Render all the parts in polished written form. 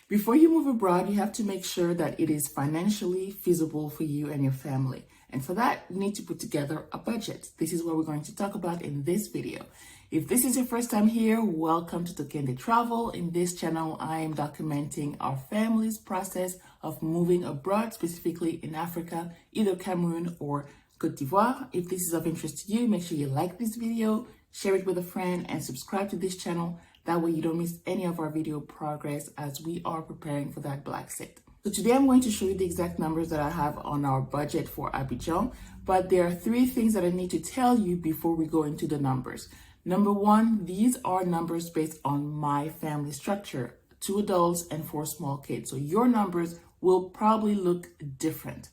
Before you move abroad, you have to make sure that it is financially feasible for you and your family. And for that, you need to put together a budget. This is what we're going to talk about in this video. If this is your first time here, welcome to Tokende Travel. In this channel, I am documenting our family's process of moving abroad, specifically in Africa, either Cameroon or Côte d'Ivoire. If this is of interest to you, make sure you like this video, share it with a friend, and subscribe to this channel. That way you don't miss any of our video progress as we are preparing for that Blaxit. So today I'm going to show you the exact numbers that I have on our budget for Abidjan, but there are three things that I need to tell you before we go into the numbers. Number one, these are numbers based on my family structure, 2 adults and 4 small kids. So your numbers will probably look different.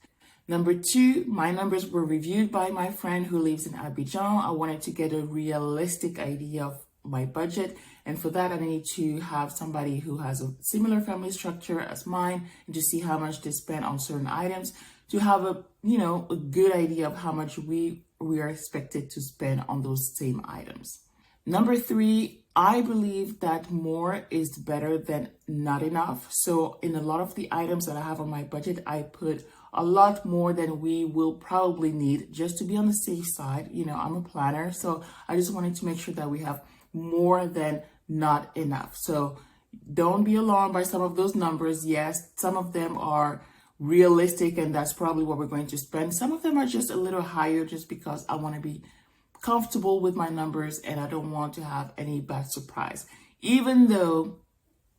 Number two, my numbers were reviewed by my friend who lives in Abidjan. I wanted to get a realistic idea of my budget, and for that I need to have somebody who has a similar family structure as mine and to see how much they spend on certain items to have a good idea of how much we are expected to spend on those same items. Number three, I believe that more is better than not enough. So in a lot of the items that I have on my budget, I put a lot more than we will probably need just to be on the safe side. I'm a planner, so I just wanted to make sure that we have more than not enough. So don't be alarmed by some of those numbers. Yes, some of them are realistic and that's probably what we're going to spend. Some of them are just a little higher just because I want to be comfortable with my numbers and I don't want to have any bad surprise, even though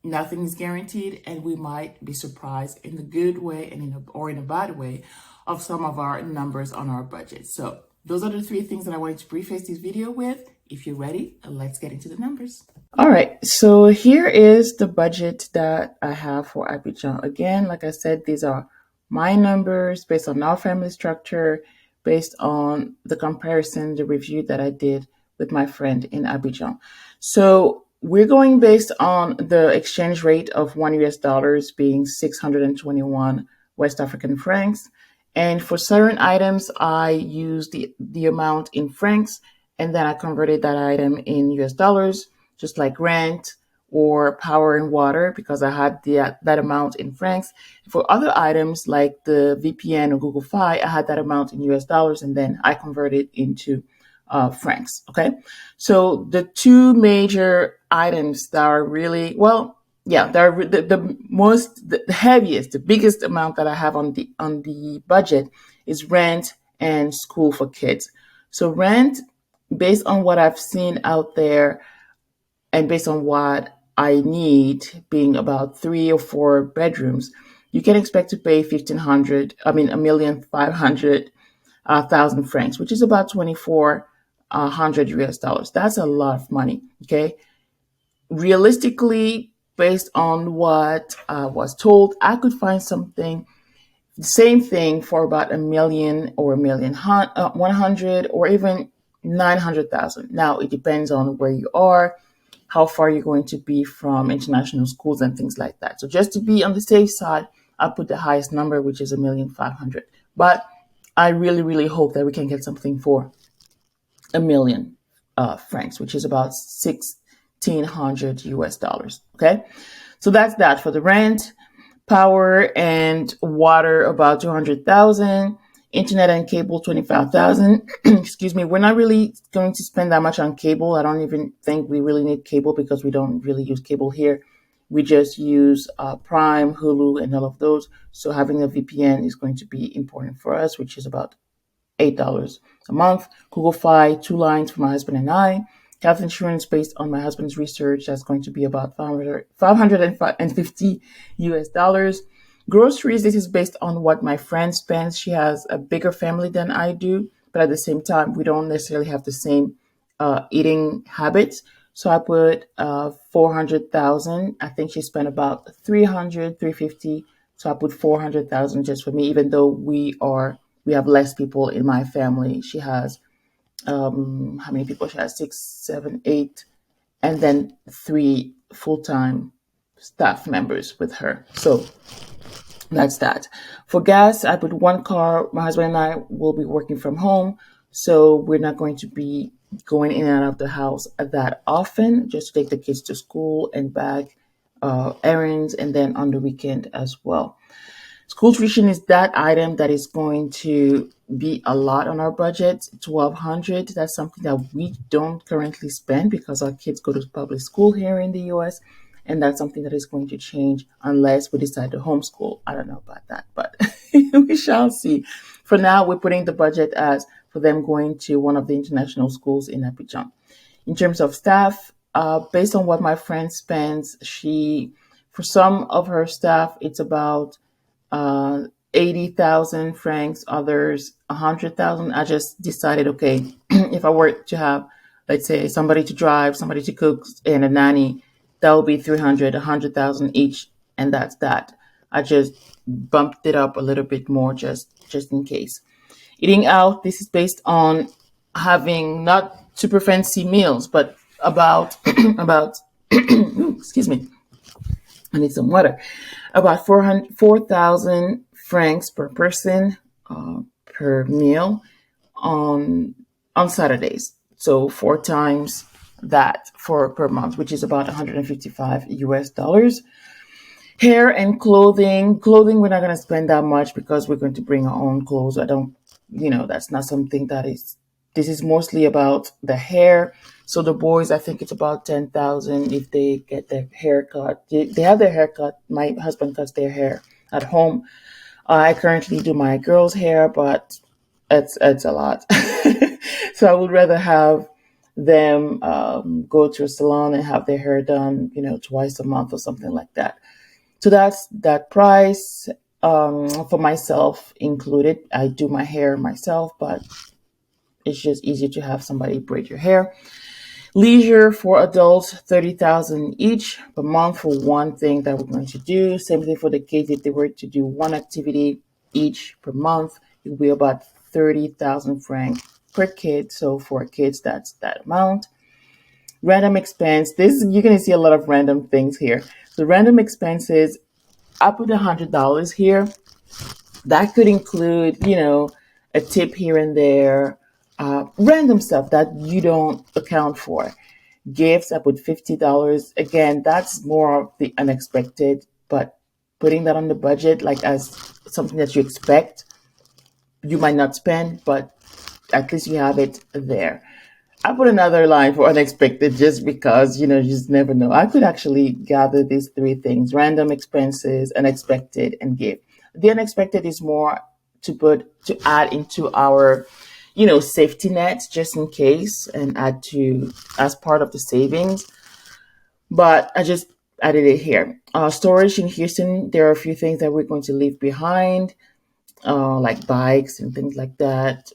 nothing is guaranteed and we might be surprised in the good way and in a bad way of some of our numbers on our budget. So those are the three things that I wanted to preface this video with. If you're ready, let's get into the numbers. All right, so here is the budget that I have for Abidjan. Again, like I said, these are my numbers based on our family structure, based on the comparison, the review that I did with my friend in Abidjan. So we're going based on the exchange rate of $1 being 621 West African francs. And for certain items, I use the amount in francs, and then I converted that item in US dollars, just like rent or power and water, because I had that amount in francs. For other items like the VPN or Google Fi, I had that amount in US dollars, and then I converted into francs. Okay, so the two major items that are really they're the heaviest, the biggest amount that I have on the budget is rent and school for kids. So rent, based on what I've seen out there and based on what I need, being about 3 or 4 bedrooms, you can expect to pay $1,500,000 francs, which is about 2,400 US dollars. That's a lot of money. Okay. Realistically, based on what I was told, I could find something, the same thing, for about $1 million or $1,100,000 or even 900,000. Now it depends on where you are, how far you're going to be from international schools and things like that. So just to be on the safe side, I put the highest number, which is $1,500,000. But I really, really hope that we can get something for $1 million francs, which is about 1,600 US dollars. Okay, so that's that for the rent. Power and water, about 200,000. Internet and cable, 25,000. Excuse me. We're not really going to spend that much on cable. I don't even think we really need cable because we don't really use cable here. We just use Prime, Hulu, and all of those. So having a VPN is going to be important for us, which is about $8 a month. Google Fi, 2 lines for my husband and I. Health insurance, based on my husband's research, that's going to be about $550 US dollars. Groceries, this is based on what my friend spends. She has a bigger family than I do, but at the same time, we don't necessarily have the same eating habits. So I put 400,000. I think she spent about 350. So I put 400,000 just for me, even though we have less people in my family. She has how many people? She has 6, 7, 8, and then 3 full-time staff members with her. So that's that. For gas, I put 1 car. My husband and I will be working from home, so we're not going to be going in and out of the house that often, just to take the kids to school and back errands, and then on the weekend as well. School tuition is that item that is going to be a lot on our budget. 1,200. That's something that we don't currently spend because our kids go to public school here in the U.S. And that's something that is going to change unless we decide to homeschool. I don't know about that, but we shall see. For now, we're putting the budget as for them going to one of the international schools in Abidjan. In terms of staff, based on what my friend spends, for some of her staff, it's about 80,000 francs, others 100,000. I just decided, okay, if I were to have, let's say, somebody to drive, somebody to cook, and a nanny, that would be 300, 100,000 each, and that's that. I just bumped it up a little bit more just in case. Eating out, this is based on having not super fancy meals, but about excuse me, I need some water. About 4,000 francs per person per meal on Saturdays. So 4 times that for per month, which is about 155 US dollars. Hair and clothing. Clothing, we're not going to spend that much because we're going to bring our own clothes. That's not something this is mostly about the hair. So the boys, I think it's about 10,000 if they get their hair cut. They have their hair cut. My husband cuts their hair at home. I currently do my girl's hair, but it's a lot. So I would rather have them go to a salon and have their hair done, twice a month or something like that. So that's that price. For myself included, I do my hair myself, but it's just easier to have somebody braid your hair. Leisure for adults, 30,000 each per month for one thing that we're going to do. Same thing for the kids. If they were to do one activity each per month, it will be about 30,000 francs per kid. So for kids, that's that amount. Random expense. You're going to see a lot of random things here. The random expenses, I put $100 here. That could include, a tip here and there, random stuff that you don't account for. Gifts, I put $50. Again, that's more of the unexpected, but putting that on the budget, like as something that you expect, you might not spend, but at least you have it there. I put another line for unexpected just because, you just never know. I could actually gather these three things: random expenses, unexpected, and gift. The unexpected is more to add into our, safety net just in case and add to as part of the savings. But I just added it here. Storage in Houston, there are a few things that we're going to leave behind, like bikes and things like that.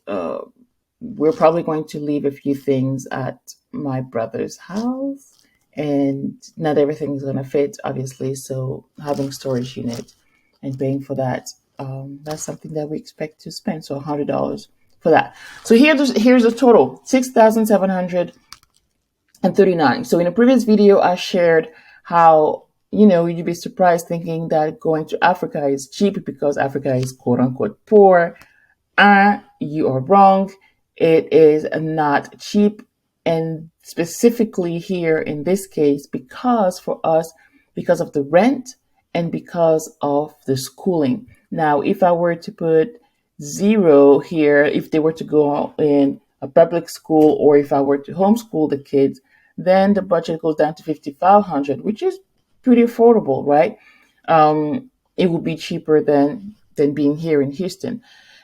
We're probably going to leave a few things at my brother's house, and not everything is going to fit, obviously. So having storage unit and paying for that, that's something that we expect to spend. So $100 for that. So here's the total: 6,739. So in a previous video, I shared how, you'd be surprised thinking that going to Africa is cheap because Africa is quote unquote poor. You are wrong. It is not cheap. And specifically here in this case, because for us, because of the rent and because of the schooling. Now, if I were to put 0 here, if they were to go in a public school or if I were to homeschool the kids, then the budget goes down to 5,500, which is pretty affordable, right? It would be cheaper than being here in Houston.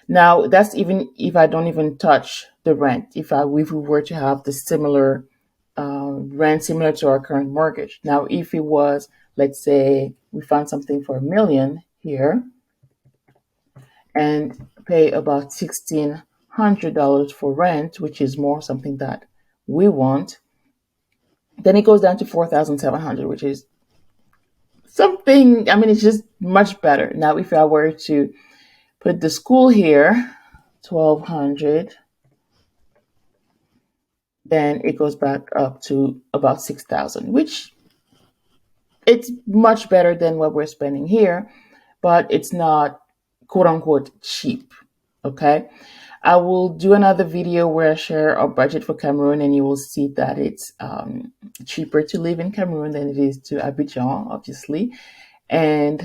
Now, that's even if I don't even touch the rent, if we were to have the similar rent similar to our current mortgage. Now, if it was, let's say, we found something for $1 million here and pay about $1,600 for rent, which is more something that we want, then it goes down to 4,700, which is something, it's just much better. Now, if I were to put the school here, 1,200, then it goes back up to about 6,000, which it's much better than what we're spending here, but it's not quote unquote cheap. Okay. I will do another video where I share our budget for Cameroon, and you will see that it's cheaper to live in Cameroon than it is to Abidjan, obviously. And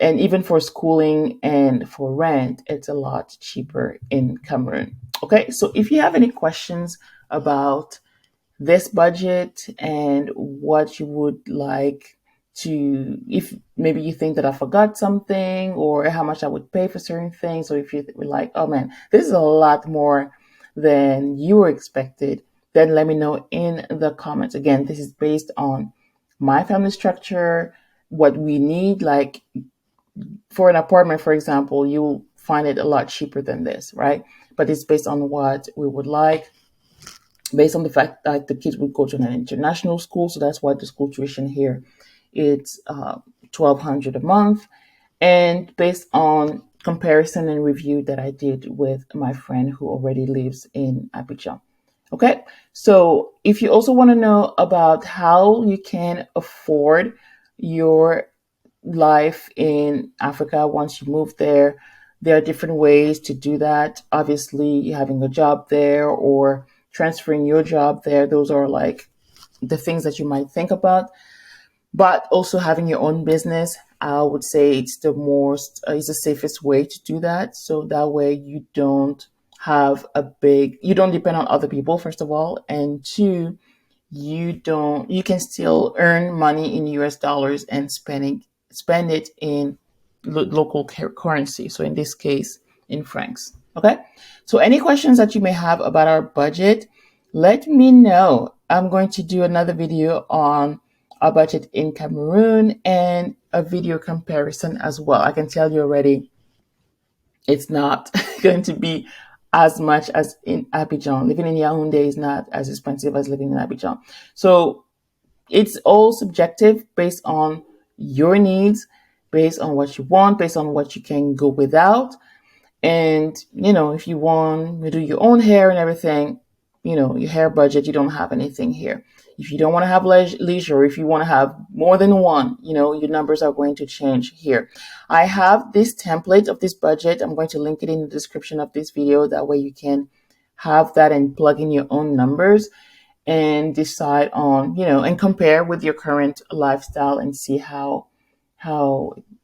even for schooling and for rent, it's a lot cheaper in Cameroon. Okay, so if you have any questions about this budget and what you would like to, if maybe you think that I forgot something or how much I would pay for certain things, or if you were like, oh man, this is a lot more than you were expected, then let me know in the comments. Again, this is based on my family structure, what we need. Like for an apartment, for example, you'll find it a lot cheaper than this, right? But it's based on what we would like, based on the fact that the kids would go to an international school. So that's why the school tuition here, it's $1,200 a month. And based on comparison and review that I did with my friend who already lives in Abidjan. Okay, so if you also want to know about how you can afford your life in Africa once you move there, there are different ways to do that. Obviously, having a job there or transferring your job there, those are like the things that you might think about. But also having your own business, I would say it's it's the safest way to do that. So that way you don't you don't depend on other people, first of all. And two, you can still earn money in US dollars and spend it in local currency. So in this case, in francs. Okay. So any questions that you may have about our budget, let me know. I'm going to do another video on our budget in Cameroon and a video comparison as well. I can tell you already, it's not going to be as much as in Abidjan. Living in Yaoundé is not as expensive as living in Abidjan. So it's all subjective based on your needs, based on what you want, based on what you can go without. And, if you want to do your own hair and everything, your hair budget, you don't have anything here. If you don't want to have leisure, if you want to have more than one, your numbers are going to change here. I have this template of this budget. I'm going to link it in the description of this video. That way you can have that and plug in your own numbers and decide on, and compare with your current lifestyle and see how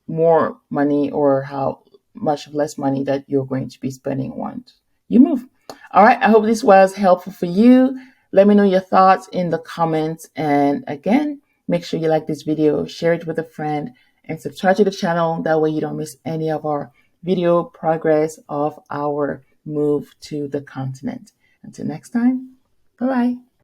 more money or how much less money that you're going to be spending once you move. All right. I hope this was helpful for you. Let me know your thoughts in the comments. And again, make sure you like this video, share it with a friend, and subscribe to the channel. That way you don't miss any of our video progress of our move to the continent. Until next time, bye-bye.